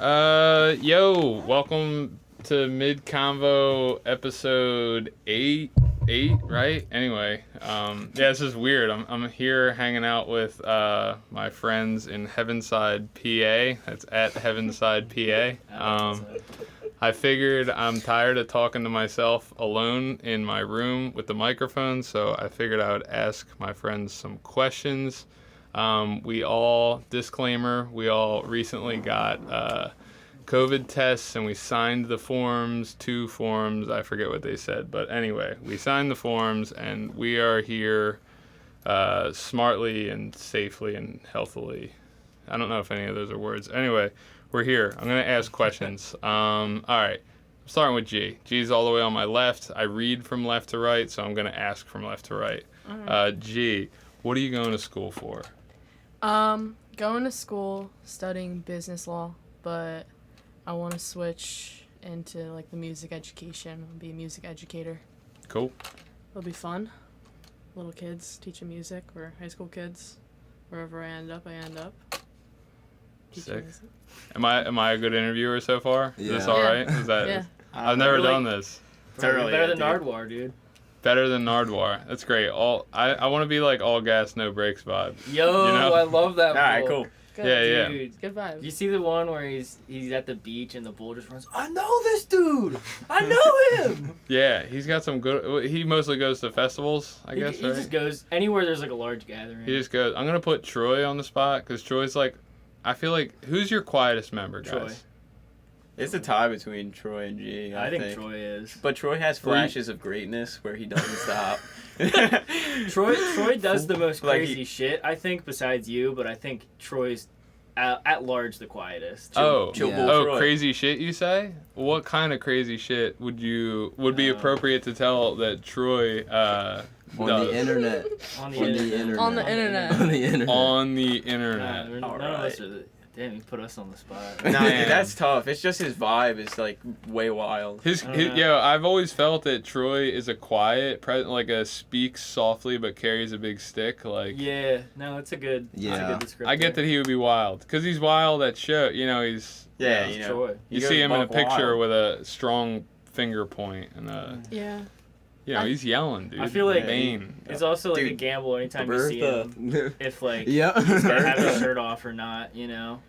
Yo, welcome to Midconvo episode 8, right? Anyway, this is weird. I'm here hanging out with my friends in Heavenside PA. That's at Heavenside PA. I figured I'm tired of talking to myself alone in my room with the microphone, so I figured I would ask my friends some questions. We all recently got COVID tests, and we signed the forms, 2 forms, I forget what they said, but anyway, we signed the forms, and we are here smartly and safely and healthily. I don't know if any of those are words. Anyway, we're here. I'm going to ask questions. All right, I'm starting with G. G's all the way on my left. I read from left to right, so I'm going to ask from left to right. G, what are you going to school for? Going to school, studying business law, but I want to switch into like the music education, be a music educator. Cool. It'll be fun. Little kids teaching music, or high school kids, wherever I end up. Sick. Music. Am I a good interviewer so far? Yeah. Is this all right? Is that? Yeah. I've never done this. Totally better than Nardwar, dude. Better than Nardwar. That's great. I want to be like all gas, no brakes vibe. Yo, you know? I love that. All right, cool. Good. Yeah. Dude, good vibe. You see the one where he's at the beach and the bull just runs, I know this dude! I know him! Yeah, he's got some good... He mostly goes to festivals, I guess, He right? just goes anywhere there's like a large gathering. He just goes... I'm going to put Troy on the spot, because Troy's like... I feel like... Who's your quietest member, guys? Troy. It's a tie between Troy and G. I think Troy is. But Troy has flashes of greatness where he doesn't stop. Troy does the most Like crazy shit, I think, besides you, but I think Troy's at large the quietest. Chill Troy. Crazy shit, you say? What kind of crazy shit would be appropriate to tell that Troy does? On the internet. On the internet. None of us are damn, you put us on the spot. Nah, dude, that's tough. It's just his vibe is like way wild. I've always felt that Troy is a quiet, like a speaks softly but carries a big stick. Like it's a good descriptor. I get that he would be wild because he's wild at show. You know, he's Troy. You see him in a picture with a strong finger point and You know, he's yelling, dude. I feel like Bane. It's also like a gamble anytime you see him. If like he's yeah. gonna have his shirt off or not, you know.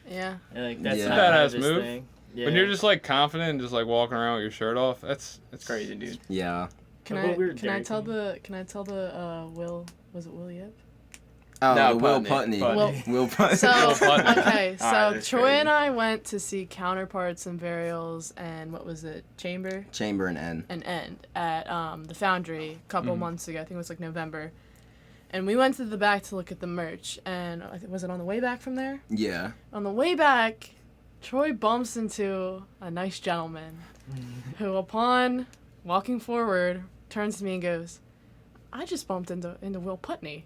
Yeah. And, like that's a not badass his move. thing. Yeah. When you're just like confident and just like walking around with your shirt off, that's crazy, dude. Yeah. Can I tell the Will? Was it Will Yip? Oh, No, Will Putney. Putney. Will Putney. So okay, so Alright, Troy crazy. and I went to see Counterparts and Burials and what was it? Chamber and End at the Foundry a couple months ago. I think it was like November. And we went to the back to look at the merch. And was it on the way back from there? Yeah. On the way back, Troy bumps into a nice gentleman who, upon walking forward, turns to me and goes, I just bumped into Will Putney,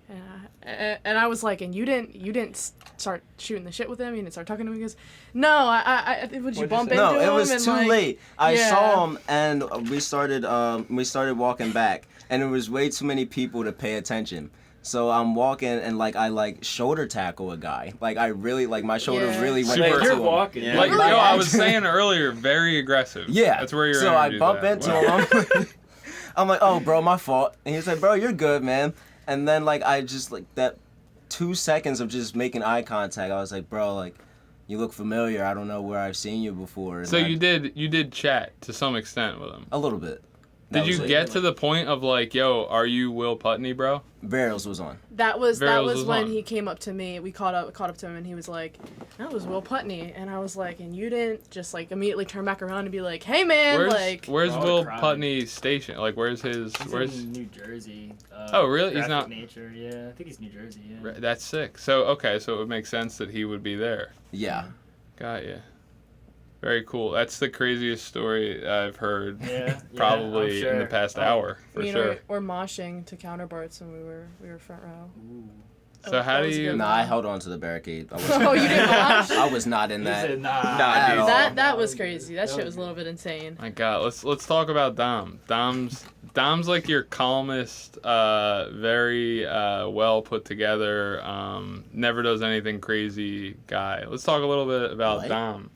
and I was like, and you didn't start shooting the shit with him? You didn't start talking to him? He goes, no, I would you bump into him? No, it was and too like, late. I saw him, and we started walking back, and there was way too many people to pay attention. So I'm walking, and I shoulder tackle a guy. Like I really my shoulder really went Like, into you're him. walking. Yeah. like Like, I was saying earlier, very aggressive. Yeah. That's where you're. So I bump into him. I'm like, oh, bro, my fault. And he's like, bro, you're good, man. And then, I just, that 2 seconds of just making eye contact, I was like, bro, you look familiar. I don't know where I've seen you before. And So you did chat to some extent with him. A little bit. Did you get to the point of yo, are you Will Putney, bro? Burials was on. That was was when on. he came up to me. We caught up to him, and he was like, that was Will Putney. And I was like, and you didn't just immediately turn back around and be like, hey man, where's Oh, Will crime. Putney station? Where's his? He's in New Jersey. Oh, really? He's Graphic not- Nature. Yeah, I think he's New Jersey. Yeah. That's sick. So it would make sense that he would be there. Yeah. Got ya. Very cool. That's the craziest story I've heard. Yeah, Probably I'm sure. in the past hour, for sure. Or moshing to Counterparts when we were front row. Ooh. So how that do was you? good. Nah, I held on to the barricade. Oh, you didn't mosh? I was not in He that. said, nah, Nah, dude. That was crazy. That shit was a little bit insane. My God, let's talk about Dom. Dom's like your calmest, very well put together, never does anything crazy guy. Let's talk a little bit about What? Dom.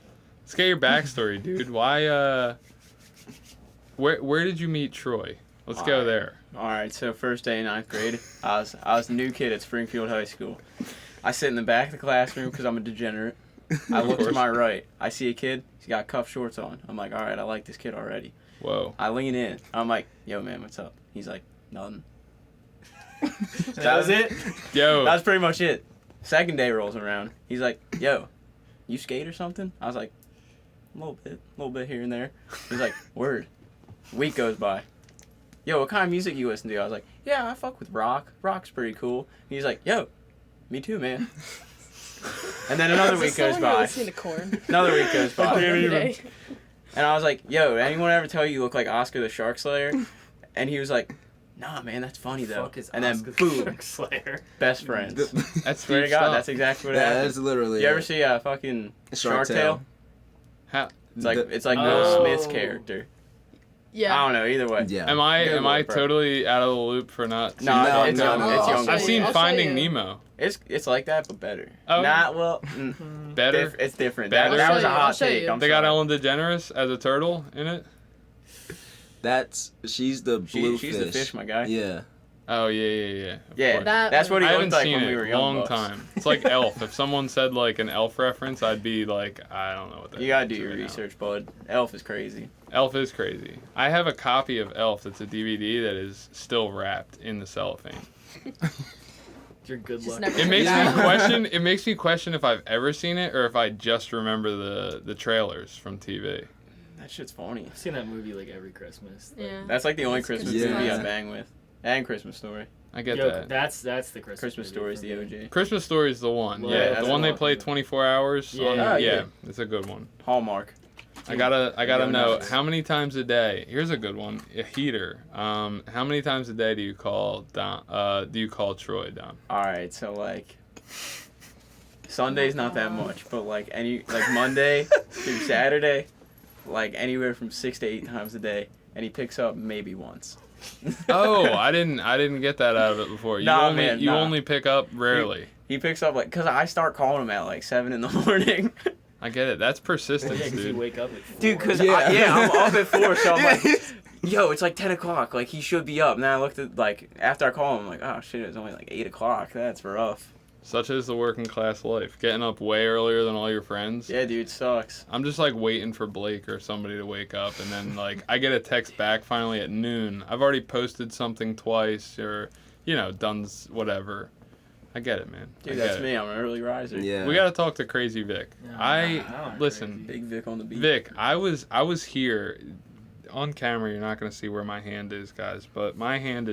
Let's get your backstory, dude. Why? Where did you meet Troy? Let's go there. All right, so first day in 9th grade, I was a new kid at Springfield High School. I sit in the back of the classroom because I'm a degenerate. I look to my right. I see a kid. He's got cuff shorts on. I'm like, all right, I like this kid already. Whoa. I lean in. I'm like, yo, man, what's up? He's like, nothing. That was it? Yo. That was pretty much it. Second day rolls around. He's like, yo, you skate or something? I was like, a little bit here and there. He's like, word. Week goes by. Yo, what kind of music you listen to? I was like, yeah, I fuck with rock. Rock's pretty cool. He's like, yo, me too, man. And then another week goes by. Listening to Korn. Another week goes by. Every day. And I was like, yo, did anyone ever tell you look like Oscar the Shark Slayer? And he was like, nah, man, that's funny though. Fuck is And then Oscar the boom, Shark Slayer. best friends. That's Swear to deep God, stuff. that's exactly what Yeah, happened. that's literally. You ever see fucking Shark Tale? How, It's like Oh. Will Smith's character. Yeah. I don't know. Either way. Yeah. am I Good I look, bro. totally out of the loop for not? No, seeing No, it's no, young. no. It's I'll younger. show I've you. seen I'll show Finding you. Nemo. It's like that, but better. Oh. Not well. Better. It's different. Better? That was a I'll hot show take. you. I'm They got sorry. Ellen DeGeneres as a turtle in it. She's the blue She's the fish, my guy. Yeah. Oh yeah. Of Yeah, course. that's what he I looked haven't like seen when it we were in a young. long bucks. time. It's like Elf. If someone said like an Elf reference, I'd be like, I don't know what that. You gotta do is your right now. research, bud. Elf is crazy. Elf is crazy. I have a copy of Elf that's a DVD that is still wrapped in the cellophane. Your good Just luck. never- It makes Yeah. me question. It makes me question if I've ever seen it or if I just remember the trailers from TV. That shit's funny. I've seen that movie like every Christmas. Like, Yeah. That's like the only It's Christmas Yeah. movie I classic. bang with. And Christmas Story. I get yo, that. that's the Christmas. Christmas movie Story is for the me. OG. Christmas Story is the one. Well, Yeah, that's the one the they one. play 24 hours. Yeah. on, Oh, yeah, yeah. it's a good one. Hallmark. I gotta Go know nuts. how many times a day. Here's a good one. A heater. How many times a day do you call Don? Do you call Troy, Don? All right, so like Sunday's not that much, but like Monday through Saturday, like anywhere from 6 to 8 times a day, and he picks up maybe once. Oh, I didn't get that out of it before. You Nah, only man, you nah. only pick up rarely. He picks up like, cause I start calling him at like 7 in the morning. I get it. That's Yeah, persistence, 'cause you dude. wake up at 4. Dude, cause Yeah. I'm up at 4, so I'm like, yo, it's like 10 o'clock, like he should be up. And then I looked at like after I call him, I'm like, oh shit, it's only like 8 o'clock. That's rough. Such is the working class life. Getting up way earlier than all your friends. Yeah, dude, sucks. I'm just like waiting for Blake or somebody to wake up, and then like I get a text back finally at noon. I've already posted something twice, or done whatever. I get it, man. Dude, I that's get it. me. I'm an early riser. Yeah. We gotta talk to Crazy Vic. Yeah, I'm Listen, Big Vic on the beat. Vic. I was here on camera. You're not gonna see where my hand is, guys, but my hand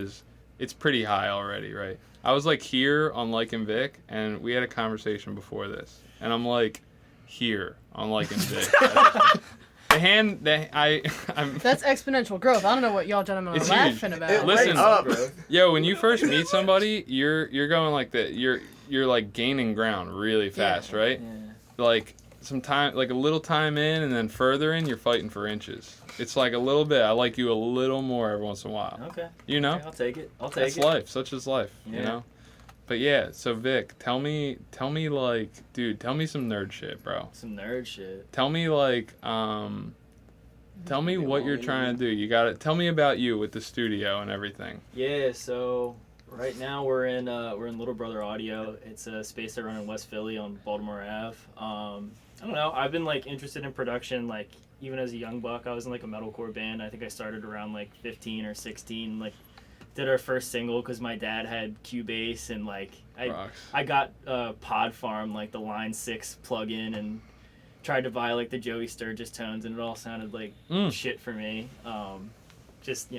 it's pretty high already, right? I was like here on Like and Vic, and we had a conversation before this, and I'm like here on Like and Vic. I'm That's exponential growth. I don't know what y'all gentlemen are It's laughing huge. about. Listen, up. yo, when you first meet somebody, you're going like that. You're like gaining ground really fast, right? Yeah. Like some time, like a little time in, and then further in, you're fighting for inches. It's like a little bit. I like you a little more every once in a while. Okay. You know, Okay, I'll take it. that's life. Such is life. You Yeah. know. But yeah, so Vic, tell me like, dude, tell me some nerd shit, bro. Some nerd shit. Tell me like, tell me what you're trying to do. You got it. Tell me about you with the studio and everything. Yeah, so right now we're in Little Brother Audio. It's a space I run in West Philly on Baltimore Ave. I don't know. I've been like interested in production like even as a young buck. I was in like a metalcore band. I think I started around like 15 or 16. Like did our first single because my dad had Cubase and like Rocks. I got Pod Farm like the Line 6 plugin and tried to buy like the Joey Sturgis tones and it all sounded like shit for me. Just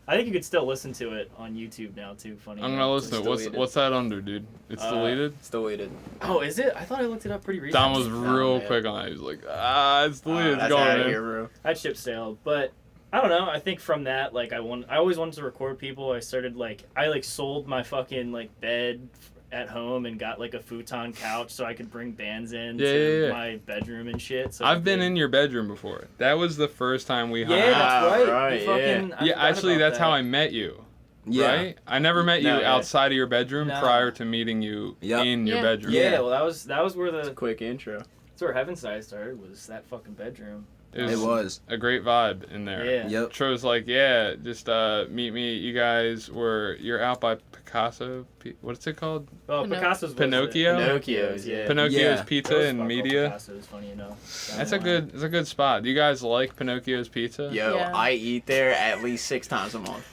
I think you could still listen to it on YouTube now too. Funny. I'm enough. gonna listen to it. deleted. What's that under, dude? It's deleted. It's deleted. Oh, is it? I thought I looked it up pretty recently. Don was real man. quick on that. He was like, it's deleted. It's That's gone, out of man. here, bro. That ship sailed, but I don't know. I think from that, like I always wanted to record people. I started I sold my fucking bed at home and got like a futon couch so I could bring bands in to my bedroom and shit. So I've been in your bedroom before. That was the first time we hung Yeah, out. that's right. right, You fucking, I Yeah, forgot actually, about that's how that. I met you. Yeah. Right? I never met you No, yeah. outside of your bedroom No. prior to meeting you Yep. in your Yeah. bedroom. Yeah, well, that was where It's a the quick intro. That's where Heavenside started, was that fucking bedroom. It was. a great vibe in there. Yeah. Yep. Troy's like, yeah, just meet me. You guys you're out by Picasso. What's it called? Oh, Pinocchio. Picasso's was Pinocchio? Pinocchio's, yeah. Pinocchio's Yeah. Pizza and Media. Picasso's, funny enough. That's a good spot. Do you guys like Pinocchio's Pizza? Yo, Yeah. I eat there at least 6 times a month.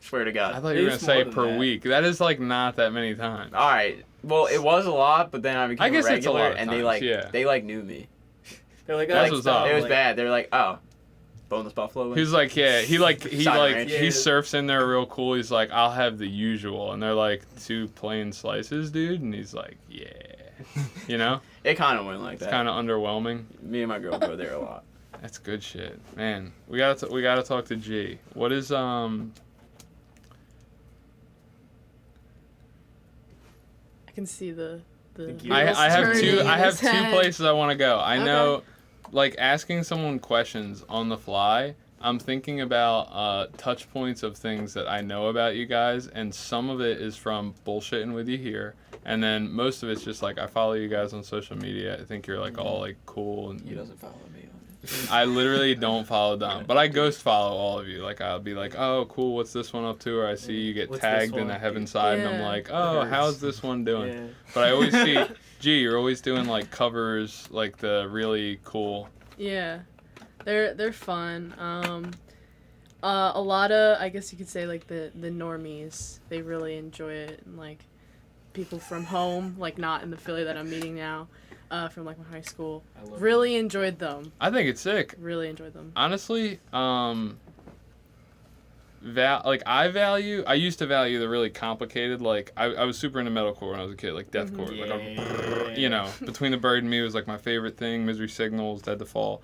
Swear to I God. thought you were gonna It's say more than per that. week. That is like not that many times. All right. Well, it was a lot, but then I became I guess a it's a regular, lot of and times, they like knew me. They're like, That's oh, what's stop. up. It was Like, bad. They're like, oh, boneless buffalo wings. He's like, yeah, he Side ranch. he Yeah. surfs in there real cool. He's like, I'll have the usual, and they're like 2 plain slices, dude. And he's like, yeah, you know, It kind of went like it's that. kind of underwhelming. Me and my girl go there a lot. That's good shit, man. We gotta talk to G. What is I can see the gears I have turning two in his head. places I want to go. I Okay. know, like asking someone questions on the fly. I'm thinking about touch points of things that I know about you guys, and some of it is from bullshitting with you here, and then most of it's just like I follow you guys on social media. I think you're like all like cool, and He doesn't follow me on I literally don't follow them, but I ghost follow all of you. Like I'll be like, oh cool, what's this one up to? Or I see you get What's tagged this in the one? Heavenside, and I'm Yeah. like, oh, hurts. how's this one doing? Yeah. But I always see, gee, you're always doing like covers, like the really cool. Yeah, they're fun. A lot of, I guess you could say, like the normies, they really enjoy it, and like people from home, like not in the Philly that I'm meeting now, from like my high school, I love really enjoyed them. I think it's sick. Really enjoyed them. Honestly, I used to value the really complicated, like I was super into metalcore when I was a kid, like deathcore, like you know, Between the Bird and Me was like my favorite thing. Misery Signals, Dead to Fall.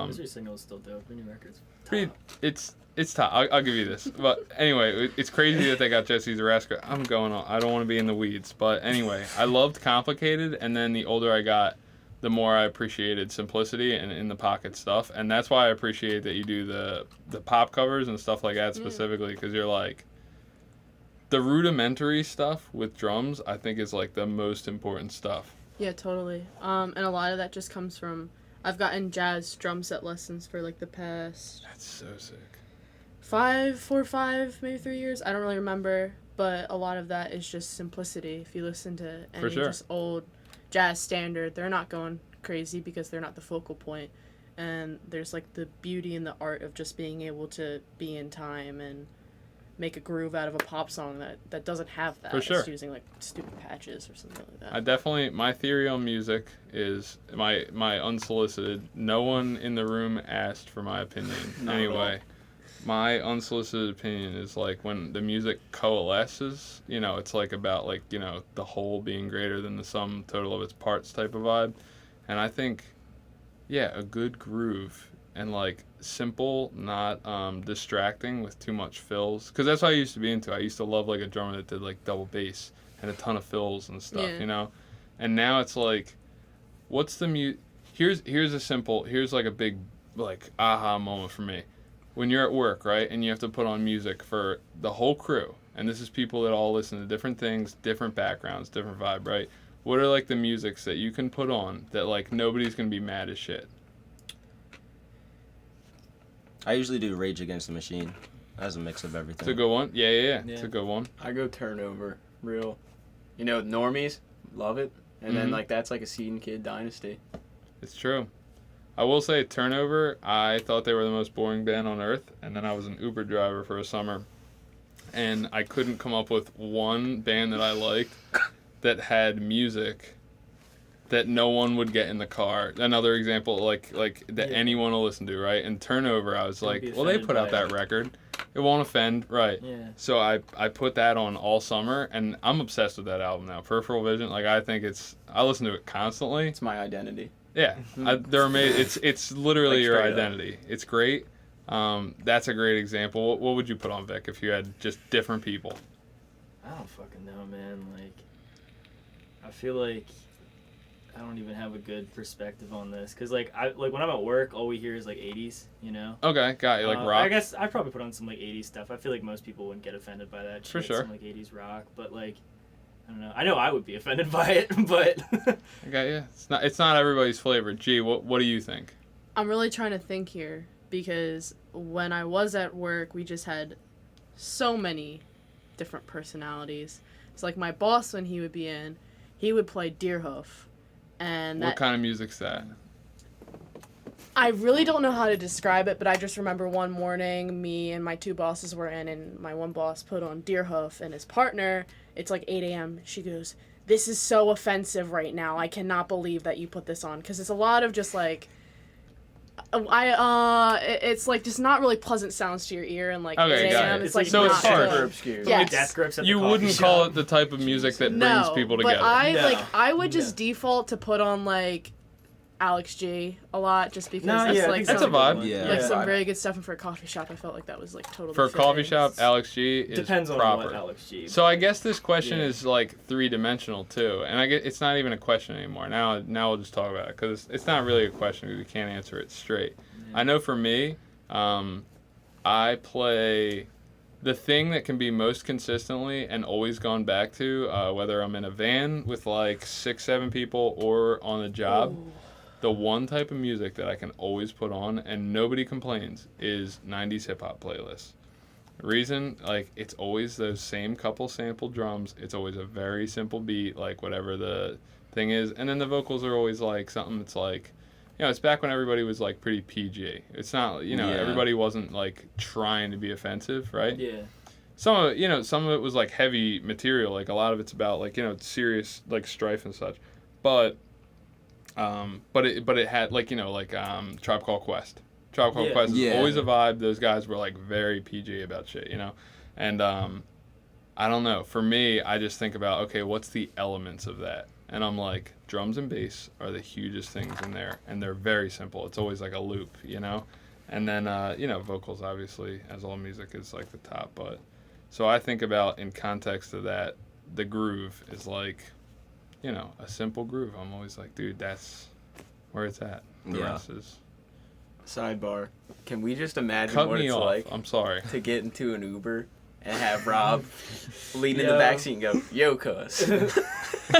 Misery Signal is still dope. Their new records. Pretty, Top. it's tough. I'll give you this. But anyway, it's crazy that they got Jesse Zaraska. I'm going on. I don't want to be in the weeds. But anyway, I loved complicated, and then the older I got, the more I appreciated simplicity and in the pocket stuff. And that's why I appreciate that you do the pop covers and stuff like that specifically, because you're like, the rudimentary stuff with drums, I think is like the most important stuff. Yeah, totally. And a lot of that just comes from, I've gotten jazz drum set lessons for like the past That's so sick. 4 or 5, maybe 3 years. I don't really remember, but a lot of that is just simplicity. If you listen to any sure. just old jazz standard, they're not going crazy because they're not the focal point. And there's like the beauty and the art of just being able to be in time and make a groove out of a pop song that doesn't have that. For sure. It's using like stupid patches or something like that. My theory on music is my unsolicited. No one in the room asked for my opinion. Not at Anyway, my unsolicited opinion is like when the music coalesces, you know, it's like about like, you know, the whole being greater than the sum total of its parts type of vibe. And I think, yeah, a good groove and like simple, not distracting with too much fills. Because that's what I used to be into. I used to love like a drummer that did like double bass and a ton of fills and stuff, Yeah. you know? And now it's like, what's the here's like a big like aha moment for me. When you're at work, right, and you have to put on music for the whole crew, and this is people that all listen to different things, different backgrounds, different vibe, right? What are like the musics that you can put on that like nobody's gonna be mad as shit? I usually do Rage Against the Machine as a mix of everything. It's a good one. Yeah. It's Yeah. a good one. I go Turnover, real. You know, normies, love it. And then, Mhm. like, that's like a Seed and Kid dynasty. It's true. I will say, Turnover, I thought they were the most boring band on earth, and then I was an Uber driver for a summer, and I couldn't come up with one band that I liked that had music that no one would get in the car. Another example, like that Yeah. anyone will listen to, right? And Turnover, I was Don't like, be well, they offended put out by that record. It won't offend, right? Yeah. So I put that on all summer, and I'm obsessed with that album now. Peripheral Vision, like I think I listen to it constantly. It's my identity. Yeah, they're amazing. It's literally Like, your straight up. identity. It's great. That's a great example. What would you put on, Vic, if you had just different people? I don't fucking know, man. Like, I feel like I don't even have a good perspective on this, cause like when I'm at work, all we hear is like 80s, you know. Okay, got you. Like rock. I guess I'd probably put on some like 80s stuff. I feel like most people wouldn't get offended by that. For shit, sure. Some like 80s rock, but like, I don't know. I know I would be offended by it, but I got you. It's not everybody's flavor. G, what do you think? I'm really trying to think here because when I was at work, we just had so many different personalities. It's like my boss, when he would be in, he would play Deerhoof. And What kind of music's that? I really don't know how to describe it, but I just remember one morning, me and my two bosses were in, and my one boss put on Deerhoof, and his partner, it's like 8 a.m., she goes, "This is so offensive right now. I cannot believe that you put this on." Because it's a lot of just like, it's like just not really pleasant sounds to your ear, and like Okay, 8 got a.m. it. It's like So not it's hard. good. Super obscure. Yes. death grips at the You coffee wouldn't shop. call it the type of music that brings people together. But No. I would just default to put on like Alex G a lot just because No, that's yeah, I like think That's some, a vibe. Yeah. like Yeah. some very good stuff, and for a coffee shop I felt like that was like totally For a coffee fitting. shop, Alex G is Depends on proper. what Alex G. So I guess this question Yeah. is like three-dimensional too, and I get it's not even a question anymore. Now we'll just talk about it because it's not really a question because we can't answer it straight. I know for me, I play the thing that can be most consistently and always gone back to, whether I'm in a van with like 6-7 people or on the job. Ooh. The one type of music that I can always put on and nobody complains is 90s hip hop playlists. Reason, like, it's always those same couple sample drums. It's always a very simple beat, like whatever the thing is. And then the vocals are always like something that's like, you know, it's back when everybody was like pretty PG. It's not, you know, Yeah. everybody wasn't like trying to be offensive, right? Yeah. Some of it, you know, some of it was like heavy material. Like a lot of it's about like, you know, serious like strife and such. But it had like, you know, like Tribe Called Quest. Tribe Called Yeah. Quest is Yeah. always a vibe. Those guys were like very PG about shit, you know. And I don't know. For me, I just think about, okay, what's the elements of that? And I'm like, drums and bass are the hugest things in there, and they're very simple. It's always like a loop, you know. And then you know, vocals obviously, as all music, is like the top. But so I think about in context of that, the groove is like, you know, a simple groove. I'm always like, dude, that's where it's at. The Yeah. rest is Sidebar. Can we just imagine cut what me it's off. like I'm sorry. to get into an Uber and have Rob lean in Yo. the backseat and go, "Yo, cuz." Yo,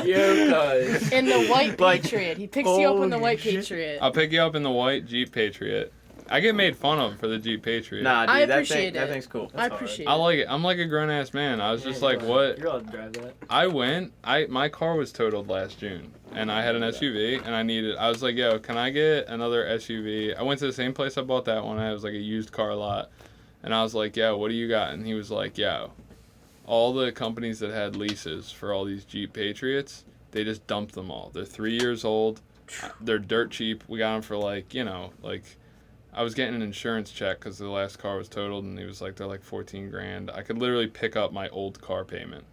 cuz. In the white Like, Patriot. He picks you up in the holy white shit. Patriot. I'll pick you up in the white Jeep Patriot. I get made fun of for the Jeep Patriot. Nah, dude, I that appreciate that it. thing's cool. I hard. appreciate I it. like it. I'm like a grown ass man. I was just like, what? You're allowed to drive that. I went. My car was totaled last June, and I had an SUV, and I was like, yo, can I get another SUV? I went to the same place I bought that one. It was like a used car lot, and I was like, yo, what do you got? And he was like, yo, all the companies that had leases for all these Jeep Patriots, they just dumped them all. They're 3 years old. They're dirt cheap. We got them for like, you know, like. I was getting an insurance check because the last car was totaled, and he was like, they're like 14 grand. I could literally pick up my old car payment,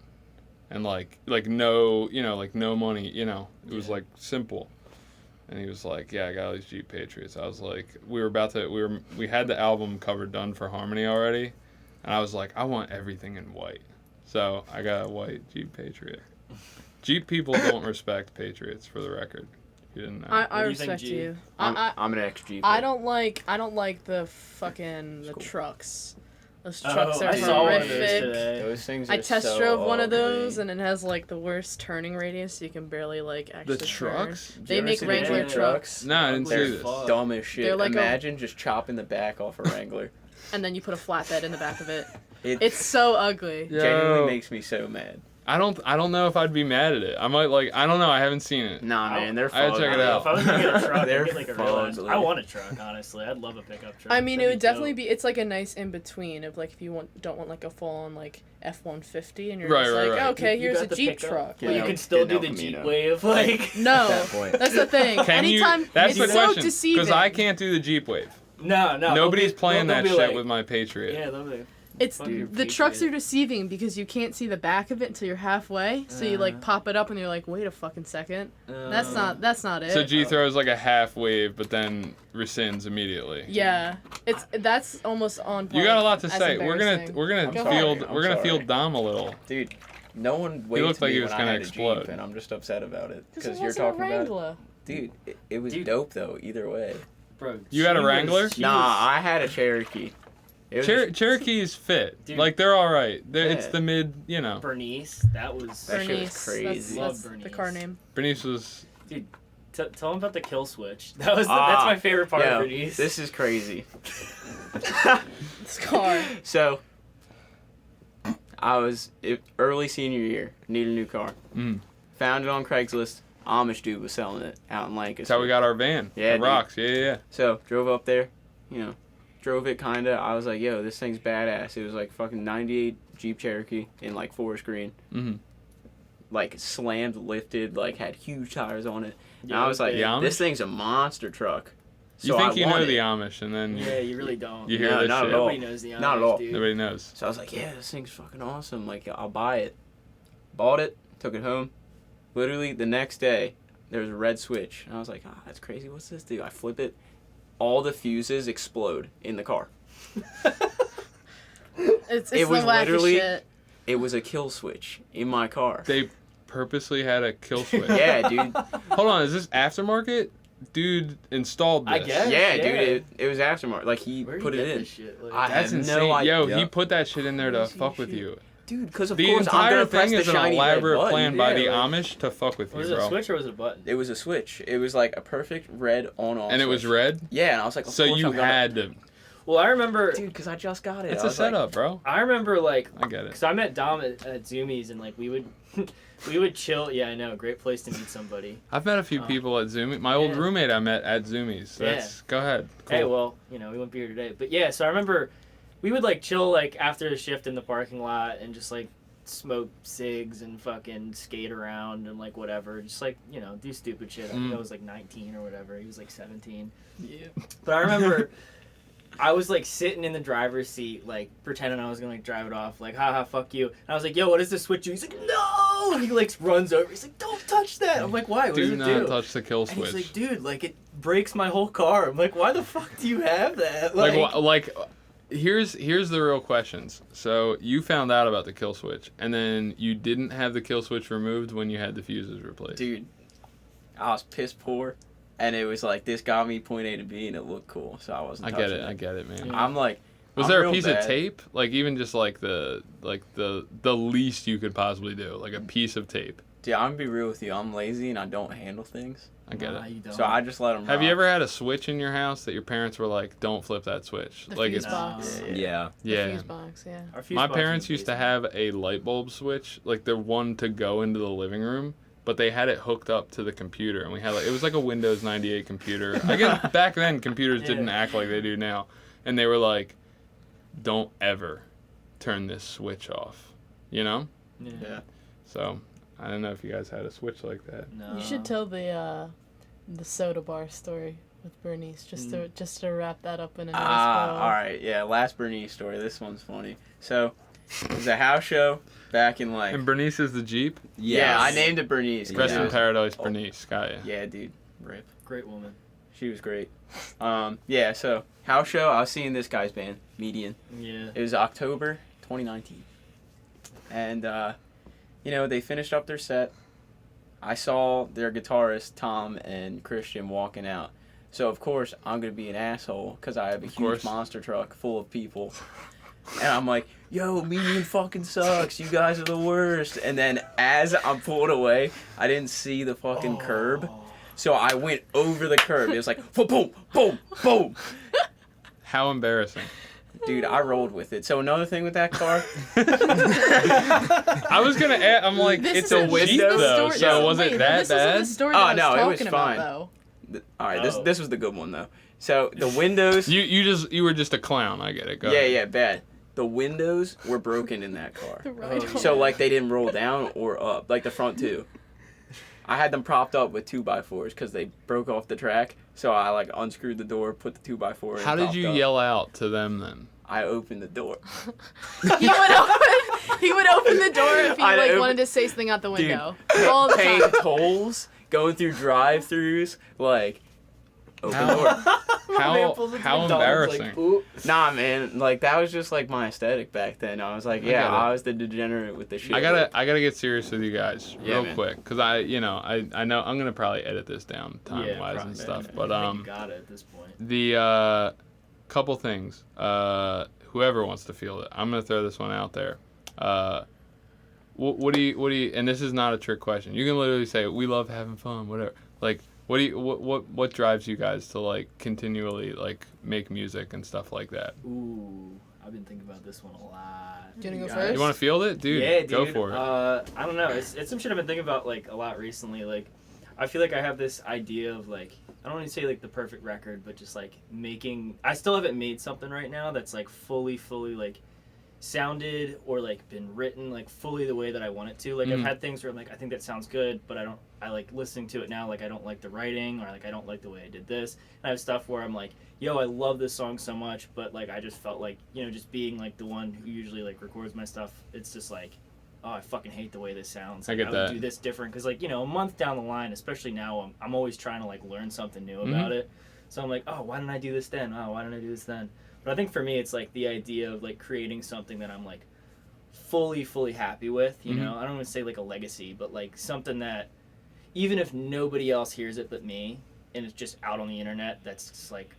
and like no, you know, like no money, you know, it was like simple. And he was like, yeah, I got all these Jeep Patriots. I was like, we had the album cover done for Harmony already, and I was like, I want everything in white, so I got a white Jeep Patriot. Jeep people don't respect Patriots, for the record. You didn't know. I What do you think, respect G? you. I'm an ex-Jeep. I don't like the fucking the cool. trucks. Those trucks are I saw one of those horrific. today. Those things I are test so drove one of ugly. those, and it has like the worst turning radius. So you can barely like actually. The turn. trucks? Did They you ever make see the Wrangler Jeep trucks, No, I didn't They're see this. fuck. dumb as shit. They're like Imagine just chopping the back off a Wrangler. and then you put a flatbed in the back of it. It It's so ugly. Yo. genuinely makes me so mad. I don't know if I'd be mad at it. I might like. I don't know. I haven't seen it. Nah, man, they're I gotta fun. check it out. If I was gonna get a truck, They're I'd get like a real ass. fugly. I want a truck, honestly. I'd love a pickup truck. I mean, it That'd would definitely dope. be. It's like a nice in between of like if you don't want like a full on like F-150 and you're Right, just right, like right. okay, You here's got a the Jeep pickup. truck. Yeah, But you Like, can still Get do an the El Jeep Camino. wave, like. no, At that point. that's the thing. Can Anytime you? That's it's the so question. deceiving. Because I can't do the Jeep wave. No. Nobody's playing they'll that be shit like- with my Patriot. Yeah, they'll be. It's Fuck your the trucks are Patriot. deceiving because you can't see the back of it until you're halfway. So you like Uh. pop it up and you're like, wait a fucking second. That's not it. So G throws like a half wave, but then rescinds immediately. Yeah, that's almost on point. You got a lot to as say. We're gonna embarrassing. I'm field sorry, I'm we're gonna sorry. field Dom a little. Dude, no one waved looked to like me he was when gonna I had explode. a Jeep, and I'm just upset about it. Because Because it you're wasn't a talking about it. Wrangler. Dude, it was Dude. dope, though, either way. Bro, You had a she Wrangler? was- she Nah, was- I had a Cherokee. It was just- Cherokees fit. Dude. Like they're all right. It's Yeah. the mid, you know. Bernice, that was That shit was Bernice. crazy. Love That's the Bernice. car name. Bernice was. Tell them about the kill switch. That's my favorite part of Bernice. This is crazy. This car. So, early senior year, need a new car. Mm. Found it on Craigslist. Amish dude was selling it out in Lancaster. That's how we got our van. Yeah, It dude. rocks. Yeah. So, drove up there, drove it kinda. I was like, yo, this thing's badass. It was like fucking 98 Jeep Cherokee in like forest green. Mm-hmm. Like slammed, lifted, like had huge tires on it. And Yeah, I was like, the Amish? this thing's a monster truck. You So think I you know want the it. Amish, and then Yeah, you really don't. you hear No, this not shit. at all. Nobody knows the Amish, Not at all. dude. Nobody knows. So I was like, yeah, this thing's fucking awesome. Like, I'll buy it. Bought it, took it home. Literally the next day, there was a red switch. And I was like, that's crazy. What's this do? I flip it. All the fuses explode in the car. It's It the was wacky literally- shit. It was a kill switch in my car. They purposely had a kill switch. Yeah, dude. Hold on, is this aftermarket? Dude installed this. I guess. Yeah, Yeah. dude. It was aftermarket. Like, he Where do put you it get in. this shit? Like, I That's have insane. no idea. Yo, he Yeah. put that shit in there to Crazy fuck with shit. you. Dude, because of The course I'm entire gonna press thing the is an shiny red elaborate button. plan by the Yeah, Amish to fuck with you, was it a bro. switch or was it a button? It was a switch. It was like a perfect red on-off And it was switch. red? Yeah, and I was like, of So course you I'm gonna- had to. Well, I remember. Dude, because I just got it. It's I a was like, setup, bro. I remember like I get it. because I met Dom at Zoomies and like we would we would chill. Yeah, I know, great place to meet somebody. I've met a few people at Zoomies. My old Yeah. roommate I met at Zoomies. That's, Go ahead. Cool. Hey, well, we wouldn't be here today, but yeah. So I remember we would like chill like after the shift in the parking lot and just like smoke cigs and fucking skate around and like whatever, just like do stupid shit. I think I was like 19 or whatever. He was like 17. Yeah. But I remember I was like sitting in the driver's seat, like pretending I was gonna like drive it off, like haha, fuck you. And I was like, yo, what does this switch do? He's like, no! And he like runs over. He's like, don't touch that. I'm like, why? What does Do it not do? touch the kill And switch. he's like, dude, like it breaks my whole car. I'm like, why the fuck do you have that? Here's the real questions. So you found out about the kill switch, and then you didn't have the kill switch removed when you had the fuses replaced. Dude, I was piss poor, and it was like, this got me point A to B, and it looked cool, so I wasn't I touching get it, man. Yeah. I'm like, Was I'm there a real piece bad. of tape? Like even just like the least you could possibly do, like a piece of tape. Dude, I'm gonna be real with you. I'm lazy, and I don't handle things, I get Nah, it. you don't. so I just let them Have you ever had a switch in your house that your parents were like, "Don't flip that switch"? The like fuse it's box. Yeah. The yeah. fuse box, yeah. Our fuse My box is parents used to amazing. have a light bulb switch, like the one to go into the living room, but they had it hooked up to the computer, and we had it was like a Windows 98 computer. I guess back then computers didn't Yeah. act like they do now, and they were like, "Don't ever turn this switch off," Yeah. Yeah. So I don't know if you guys had a switch like that. No. You should tell the soda bar story with Bernice just to wrap that up in a nice bow. All right, yeah. Last Bernice story. This one's funny. So, it was a house show back in like. And Bernice is the Jeep. Yeah, I Yes. named it Bernice. 'cause Rest it in was- paradise, Bernice. Got ya. Yeah, dude. Rip. Great woman. She was great. Yeah. So house show. I was seeing this guy's band, Median. Yeah. It was October 2019, and they finished up their set. I saw their guitarist Tom and Christian walking out. So of course I'm gonna be an asshole because I have a huge course. monster truck full of people, and I'm like, "Yo, Median fucking sucks. You guys are the worst." And then as I'm pulling away, I didn't see the fucking curb, so I went over the curb. It was like boom, boom, boom, boom. How embarrassing. Dude, I rolled with it. So another thing with that car, I was gonna add, I'm like, This it's is a window, Jeep the though, story- so no, was wait, it that this isn't bad? the story Oh, that I no, was it was talking about, fine. though. all right, Oh. this was the good one though. So the windows, You were just a clown. I get it. Go ahead. yeah, bad. The windows were broken in that car. The ride Oh, home. So like they didn't roll down or up, like the front two. I had them propped up with 2x4s because they broke off the track. So I like unscrewed the door, put the 2x4 in. How did propped you up. yell out to them then? I opened the door. he would open the door if he I'd like open- wanted to say something out the Dude, window. All the Paying time. tolls, going through drive-throughs, like open How- door. How embarrassing. Nah, man, like that was just like my aesthetic back then. I was like, I yeah, get it. I was the degenerate with the shit. I gotta get serious with you guys Yeah, real man. quick, because I know I'm gonna probably edit this down time wise and probably, stuff, man. but I think you got it at this point. couple things. Whoever wants to field it, I'm gonna throw this one out there. What do you? And this is not a trick question. You can literally say, "We love having fun," whatever. Like, what drives you guys to like continually like make music and stuff like that? Ooh, I've been thinking about this one a lot. Do you wanna go Guys. first? You want to field it, dude? Yeah, dude. Go for it. I don't know. It's some shit I've been thinking about like a lot recently. Like, I feel like I have this idea of like, I don't want to say like the perfect record, but just like making. I still haven't made something right now that's like fully like sounded or like been written like fully the way that I want it to. Like I've had things where I'm like, I think that sounds good, but I like listening to it now, like I don't like the writing, or like I don't like the way I did this. And I have stuff where I'm like, yo, I love this song so much, but like I just felt like, you know, just being like the one who usually like records my stuff, it's just like, oh, I fucking hate the way this sounds. Like, I get would that. do this different, because like, you know, a month down the line, especially now, I'm always trying to like learn something new about it. So I'm like, oh, why didn't I do this then? Oh, why didn't I do this then? But I think for me, it's like the idea of like creating something that I'm like fully happy with, you know? I don't want to say like a legacy, but like something that even if nobody else hears it but me, and it's just out on the internet, that's just like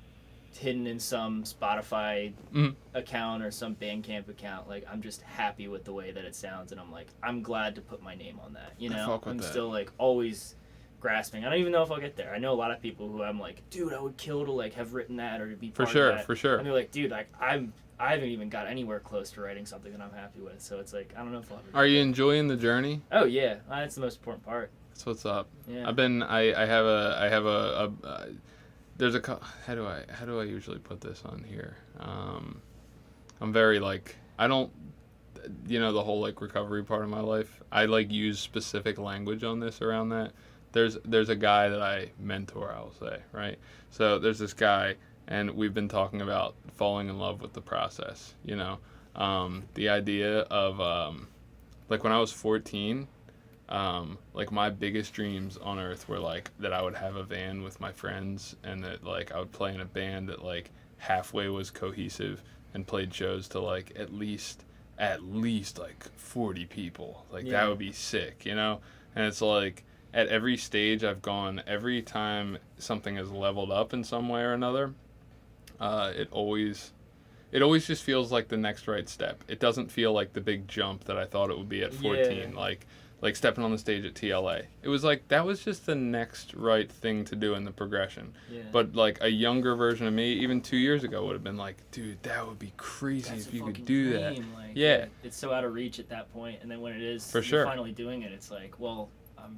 hidden in some Spotify account or some Bandcamp account, like I'm just happy with the way that it sounds, and I'm like, I'm glad to put my name on that, you know? I'm still like always grasping. I don't even know if I'll get there. I know a lot of people who I'm like, dude, I would kill to like have written that or to be part of that. For sure. And they're like, dude, like I haven't even got anywhere close to writing something that I'm happy with. So it's like, I don't know if I'll ever. Are you enjoying the journey? Oh yeah, that's the most important part. That's what's up. Yeah. I have a there's a how do I usually put this on here? I'm very like, I don't, you know, the whole like recovery part of my life, I like use specific language on this around that. There's a guy that I mentor, I'll say, right? So there's this guy, and we've been talking about falling in love with the process, you know? The idea of, like when I was 14, like my biggest dreams on earth were like that I would have a van with my friends, and that like I would play in a band that like halfway was cohesive and played shows to like at least like 40 people. Like that would be sick, you know? And it's like, at every stage I've gone, every time something has leveled up in some way or another, it always just feels like the next right step. It doesn't feel like the big jump that I thought it would be at 14, like stepping on the stage at TLA. It was like, that was just the next right thing to do in the progression. Yeah. But like a younger version of me, even 2 years ago, would have been like, dude, that would be crazy if you could do that. Like, yeah. It's so out of reach at that point, and then when it is, For sure. finally doing it, it's like, well,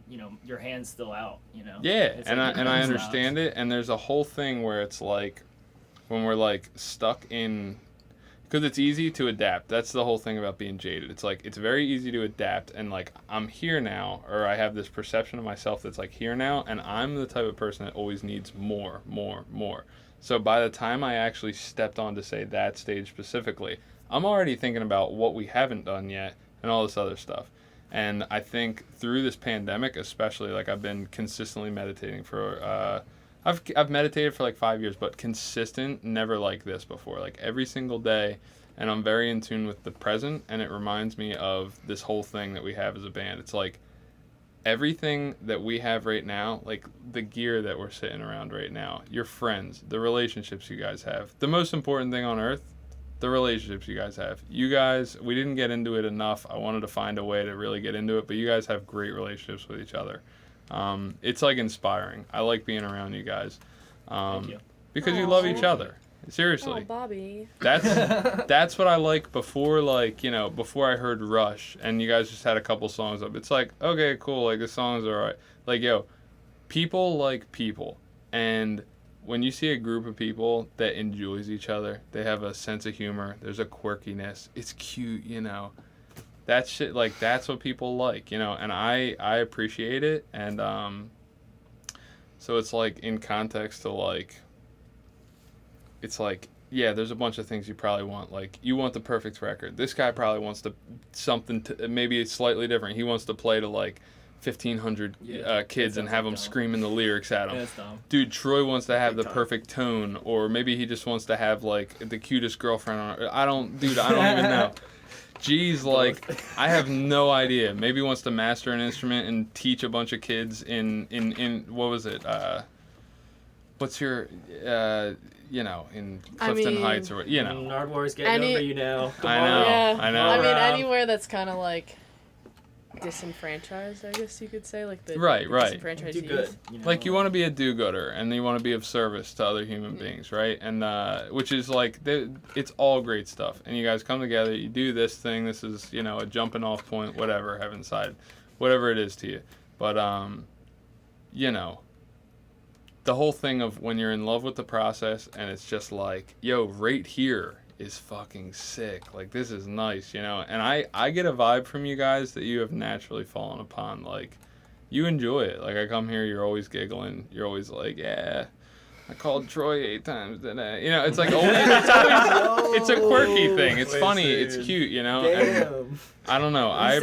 you know, your hand's still out, you know? Yeah, it's and like I understand it, and there's a whole thing where it's like, when we're like stuck in, because it's easy to adapt. That's the whole thing about being jaded. It's like, it's very easy to adapt, and like, I'm here now, or I have this perception of myself that's like here now, and I'm the type of person that always needs more. So by the time I actually stepped on to say that stage specifically, I'm already thinking about what we haven't done yet, and all this other stuff. And I think through this pandemic, especially, like I've been consistently meditating for, I've meditated for like 5 years, but consistent, never like this before, like every single day. And I'm very in tune with the present, and it reminds me of this whole thing that we have as a band. It's like everything that we have right now, like the gear that we're sitting around right now, your friends, the relationships you guys have, the most important thing on earth, the relationships you guys have. You guys, we didn't get into it enough. I wanted to find a way to really get into it, but you guys have great relationships with each other. It's like inspiring. I like being around you guys. Thank you. Because you love each other. Seriously. Oh, Bobby. That's what I like before, like, you know, before I heard Rush and you guys just had a couple songs up. It's like, okay, cool, like the songs are alright. Like, yo, people like people. And when you see a group of people that enjoys each other, they have a sense of humor, there's a quirkiness, it's cute, you know. That shit, like, that's what people like, you know, and I appreciate it. And so it's like, in context to like, it's like, yeah, there's a bunch of things you probably want. Like, you want the perfect record. This guy probably wants something to, maybe it's slightly different. He wants to play to like 1,500 kids and have them screaming the lyrics at him. Yeah, that's dumb. Dude, Troy wants to have the perfect tone, or maybe he just wants to have like the cutest girlfriend. I don't even know. Jeez, like, I have no idea. Maybe he wants to master an instrument and teach a bunch of kids in what was it? what's your, in Clifton mean, Heights or what, Nardwar's getting over you now. I know. Yeah. I know. I mean, Around. anywhere that's kind of like disenfranchised, I guess you could say, like the Right. disenfranchised Do good. youth. Like you want to be a do-gooder and you want to be of service to other human beings, right? And which is like it's all great stuff. And you guys come together, you do this thing. This is a jumping off point, whatever, Heavenside, whatever it is to you. But the whole thing of when you're in love with the process and it's just like, yo, right here is fucking sick. Like this is nice, And I get a vibe from you guys that you have naturally fallen upon. Like you enjoy it. Like I come here, you're always giggling. You're always like, yeah, I called Troy 8 times today. It's like always, it's a quirky thing. It's funny. It's cute, And I don't know. I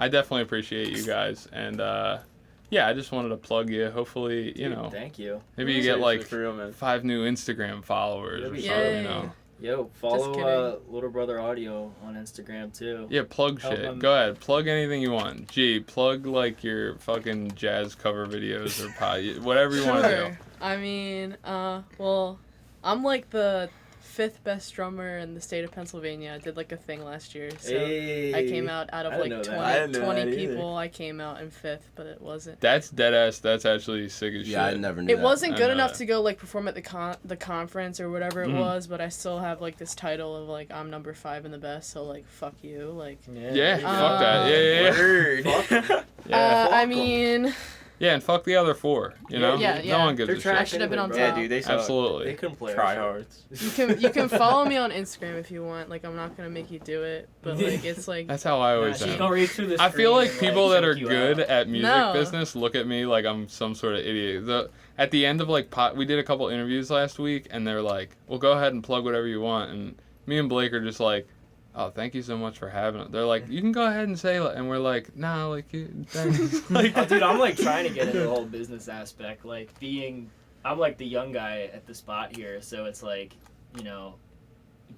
definitely appreciate you guys. And I just wanted to plug you. Hopefully, Thank you. maybe you get like for real, man. 5 new Instagram followers or something, Yo, follow Little Brother Audio on Instagram too. Yeah, plug shit. Go ahead. Plug anything you want. Plug like your fucking jazz cover videos or whatever you want to do. I mean, well, I'm like the 5th best drummer in the state of Pennsylvania. I did like a thing last year, so I came out of like 20 people. I came out in 5th, but it wasn't. That's dead ass. That's actually sick as shit. Yeah, I never knew It that. wasn't good enough that. to go like perform at the conference or whatever it was, but I still have like this title of like I'm number 5 in the best. So like fuck you, like. Yeah, fuck that. Yeah. I mean. Yeah, and fuck the other 4. No one gives a shit. I should have been on top. Yeah, dude, they suck. Absolutely. They couldn't play. Tryhards. You can follow me on Instagram if you want. Like I'm not gonna make you do it, but like it's like. That's how I always She's am. gonna read through the I feel like screen and, people that choke are you good out. at music No. business look at me like I'm some sort of idiot. At the end of like we did a couple interviews last week, and they're like, "Well, go ahead and plug whatever you want." And me and Blake are just like, "Oh, thank you so much for having it." They're like, "You can go ahead and say it," and we're like, "Nah, like, thanks." Like, oh, dude, I'm like trying to get into the whole business aspect. Like I'm like the young guy at the spot here, so it's like,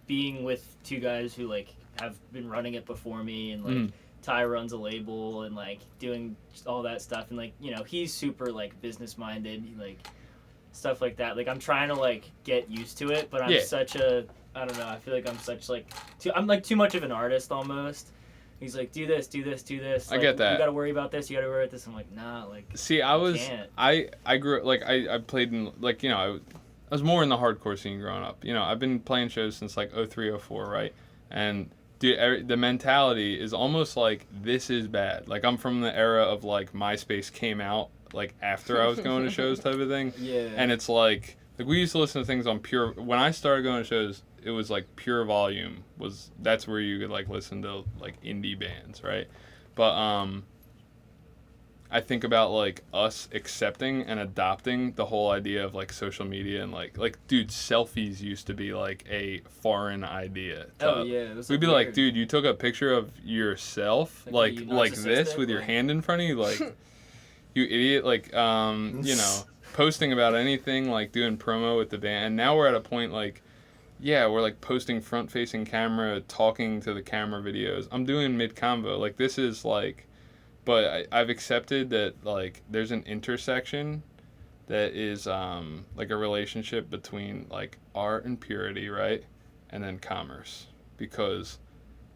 being with 2 guys who like have been running it before me, and like Ty runs a label and like doing all that stuff, and like he's super like business minded, like stuff like that. Like I'm trying to like get used to it, but I'm such a I don't know. I feel like I'm such like I'm like too much of an artist almost. He's like, do this. Like, I get that. You gotta worry about this. You gotta worry about this. I'm like, nah. Like, see, I grew like I played in like I was more in the hardcore scene growing up. I've been playing shows since like 03, 04, right? And dude, the mentality is almost like this is bad. Like I'm from the era of like MySpace came out like after I was going to shows type of thing. Yeah. And it's like we used to listen to things on pure. When I started going to shows, it was like Pure Volume that's where you could like listen to like indie bands, right? But I think about like us accepting and adopting the whole idea of like social media and like dude, selfies used to be like a foreign idea. We'd be like, dude, you took a picture of yourself like this with your hand in front of you, like you idiot, like posting about anything, like doing promo with the band. And now we're at a point like, yeah, we're like posting front-facing camera, talking to the camera videos. I'm doing Midconvo. Like this is like, but I've accepted that like there's an intersection that is like a relationship between like art and purity, right? And then commerce. Because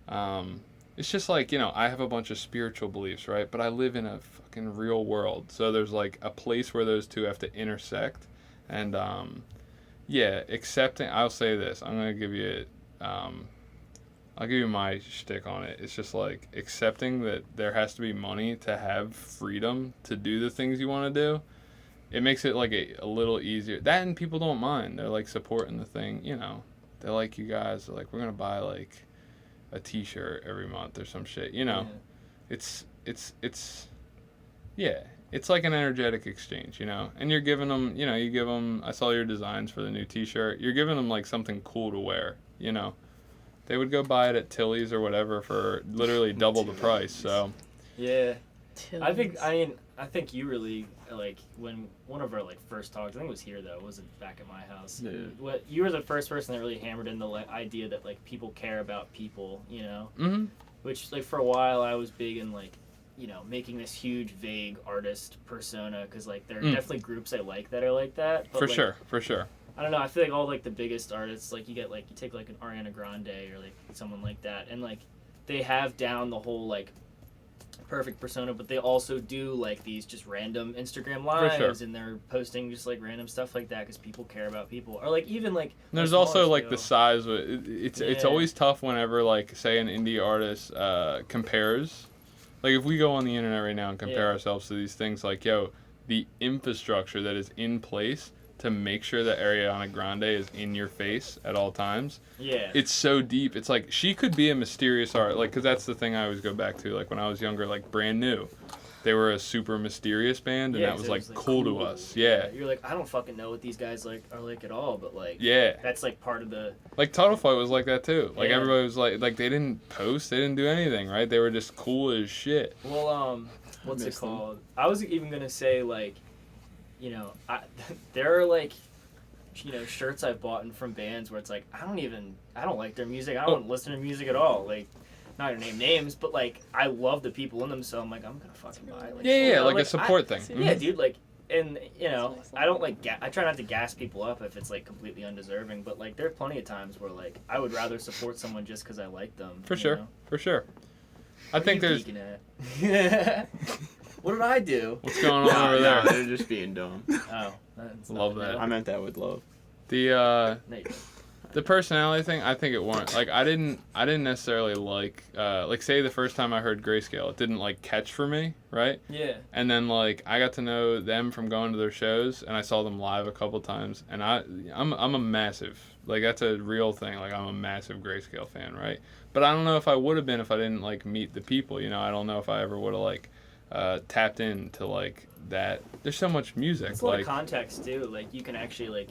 it's just like, I have a bunch of spiritual beliefs, right? But I live in a fucking real world. So there's like a place where those two have to intersect. And yeah, accepting. I'll say this. I'm gonna give you. I'll give you my shtick on it. It's just like accepting that there has to be money to have freedom to do the things you want to do. It makes it like a little easier. That, and people don't mind. They're like supporting the thing. They're like, you guys. They're like, we're gonna buy like a T-shirt every month or some shit. Yeah. It's yeah. It's like an energetic exchange, and you're giving them, you give them, I saw your designs for the new T-shirt. You're giving them like something cool to wear, They would go buy it at Tilly's or whatever for literally double the price. So. Yeah. Tilly's. I think you really like when one of our like first talks. I think it was here though. It wasn't back at my house. Yeah. You were the first person that really hammered in the idea that like people care about people, Mm-hmm. Which like for a while I was big in like, you know, making this huge vague artist persona, because like there are Mm. definitely groups I like that are like that. But, For like, sure, for sure. I don't know. I feel like all like the biggest artists, like you take like an Ariana Grande or like someone like that, and like they have down the whole like perfect persona, but they also do like these just random Instagram lives, sure. and they're posting just like random stuff like that because people care about people, or like even like There's on a also smaller like scale. the size. It's Yeah. always tough whenever like say an indie artist compares. Like if we go on the internet right now and compare Yeah. ourselves to these things, like yo, the infrastructure that is in place to make sure that Ariana Grande is in your face at all times. Yeah. It's so deep. It's like she could be a mysterious art, like because that's the thing I always go back to. Like when I was younger, like Brand New, they were a super mysterious band, and Yeah, that 'cause was it like cool to us. Yeah, You're like, I don't fucking know what these guys like are like at all, but like yeah. that's like part of the Like Total Fight was like that too. Like Yeah. everybody was like they didn't post, they didn't do anything, right? They were just cool as shit. well what's it Miss them. called? I was even gonna say like, you know, there are like, you know, shirts I've bought from bands where it's like I don't like their music. I don't listen to music at all. Like, not gonna name names, but like I love the people in them, so I'm like I'm gonna fucking buy. Like, Yeah, you yeah, know, like a support thing. Yeah, Mhm. dude. Like, and you know, I don't like. I try not to gas people up if it's like completely undeserving. But like, there are plenty of times where like I would rather support someone just because I like them. For you sure, know? for sure. I What are think you there's geeking at? What did I do? what's going on over Nah, there. they're just being dumb. Oh, that's Love nothing that. I meant that with love. The No, you don't. the personality thing, I think it warrant. Like I didn't necessarily like say the first time I heard Grayscale, it didn't like catch for me, right? Yeah. And then like I got to know them from going to their shows, and I saw them live a couple times, and I'm a massive, like that's a real thing. Like I'm a massive Grayscale fan, right? But I don't know if I would have been if I didn't like meet the people. You know, I don't know if I ever would have like tapped into like that. There's so much music. It's a lot like of context too. Like you can actually like,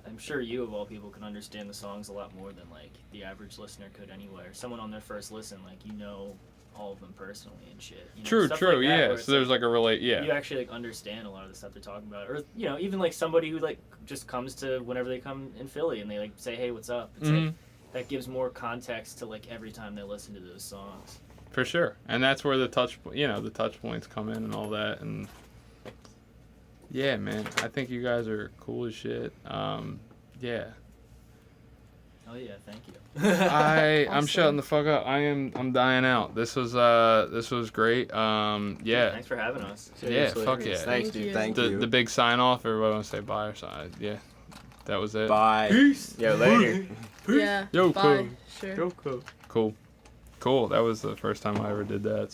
I'm sure you of all people can understand the songs a lot more than like the average listener could anyway. Or someone on their first listen, like you know all of them personally and shit. You know, true, stuff true, like that, yeah. where it's So there's like a relate, yeah. you actually like understand a lot of the stuff they're talking about, or you know, even like somebody who like just comes to whenever they come in Philly and they like say, hey, what's up? It's Mhm. like that gives more context to like every time they listen to those songs. For sure, and that's where the touch points come in and all that, and yeah, man, I think you guys are cool as shit. Yeah, Oh yeah, thank you. I'm Awesome. shutting the fuck up. I'm dying out. This was great. Yeah, Thanks for having us. yeah, fuck yeah. Thanks, Thank dude. you. Thank The you. big sign off. Everybody want to say bye or something? Yeah, that was it. Bye. Yo, later. Yeah. Yo, bye. cool. Sure. Cool. That was the first time I ever did that. So.